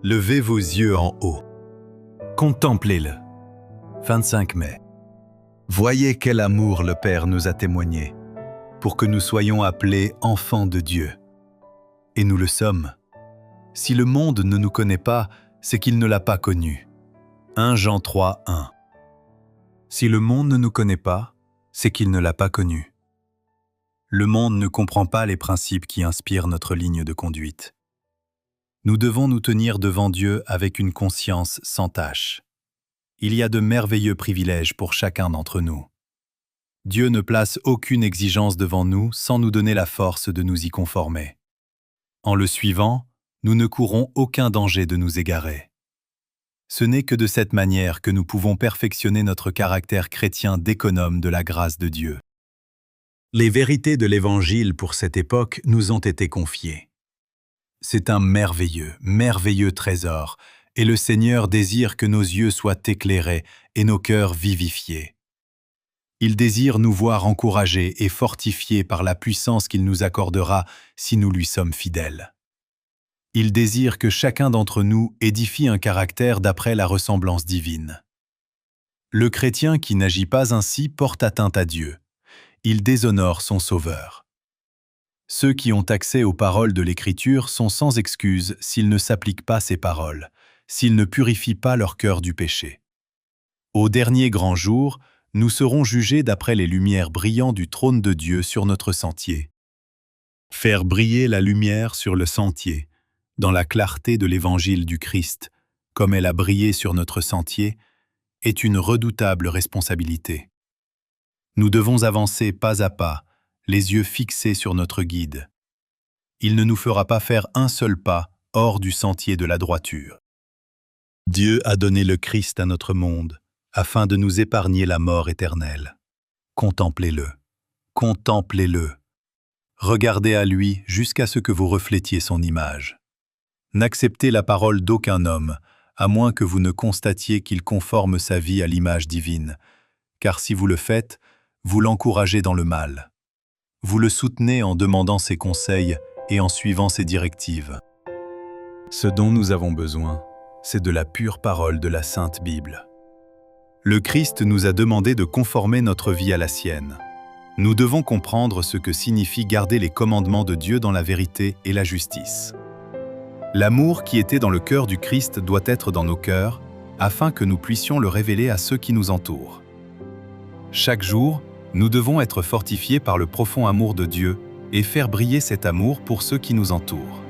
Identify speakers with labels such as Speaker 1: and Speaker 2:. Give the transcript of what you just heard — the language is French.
Speaker 1: Levez vos yeux en haut. Contemplez-le. 25 mai. Voyez quel amour le Père nous a témoigné, pour que nous soyons appelés enfants de Dieu. Et nous le sommes. Si le monde ne nous connaît pas, c'est qu'il ne l'a pas connu. 1 Jean 3, 1. Si le monde ne nous connaît pas, c'est qu'il ne l'a pas connu. Le monde ne comprend pas les principes qui inspirent notre ligne de conduite. Nous devons nous tenir devant Dieu avec une conscience sans tache. Il y a de merveilleux privilèges pour chacun d'entre nous. Dieu ne place aucune exigence devant nous sans nous donner la force de nous y conformer. En le suivant, nous ne courons aucun danger de nous égarer. Ce n'est que de cette manière que nous pouvons perfectionner notre caractère chrétien d'économe de la grâce de Dieu. Les vérités de l'Évangile pour cette époque nous ont été confiées. C'est un merveilleux trésor, et le Seigneur désire que nos yeux soient éclairés et nos cœurs vivifiés. Il désire nous voir encouragés et fortifiés par la puissance qu'il nous accordera si nous lui sommes fidèles. Il désire que chacun d'entre nous édifie un caractère d'après la ressemblance divine. Le chrétien qui n'agit pas ainsi porte atteinte à Dieu. Il déshonore son Sauveur. Ceux qui ont accès aux paroles de l'Écriture sont sans excuse s'ils ne s'appliquent pas ces paroles, s'ils ne purifient pas leur cœur du péché. Au dernier grand jour, nous serons jugés d'après les lumières brillantes du trône de Dieu sur notre sentier. Faire briller la lumière sur le sentier, dans la clarté de l'Évangile du Christ, comme elle a brillé sur notre sentier, est une redoutable responsabilité. Nous devons avancer pas à pas, les yeux fixés sur notre guide. Il ne nous fera pas faire un seul pas hors du sentier de la droiture. Dieu a donné le Christ à notre monde, afin de nous épargner la mort éternelle. Contemplez-le. Contemplez-le. Regardez à lui jusqu'à ce que vous reflétiez son image. N'acceptez la parole d'aucun homme, à moins que vous ne constatiez qu'il conforme sa vie à l'image divine, car si vous le faites, vous l'encouragez dans le mal. Vous le soutenez en demandant ses conseils et en suivant ses directives. Ce dont nous avons besoin, c'est de la pure parole de la Sainte Bible. Le Christ nous a demandé de conformer notre vie à la sienne. Nous devons comprendre ce que signifie garder les commandements de Dieu dans la vérité et la justice. L'amour qui était dans le cœur du Christ doit être dans nos cœurs, afin que nous puissions le révéler à ceux qui nous entourent. Chaque jour, nous devons être fortifiés par le profond amour de Dieu et faire briller cet amour pour ceux qui nous entourent.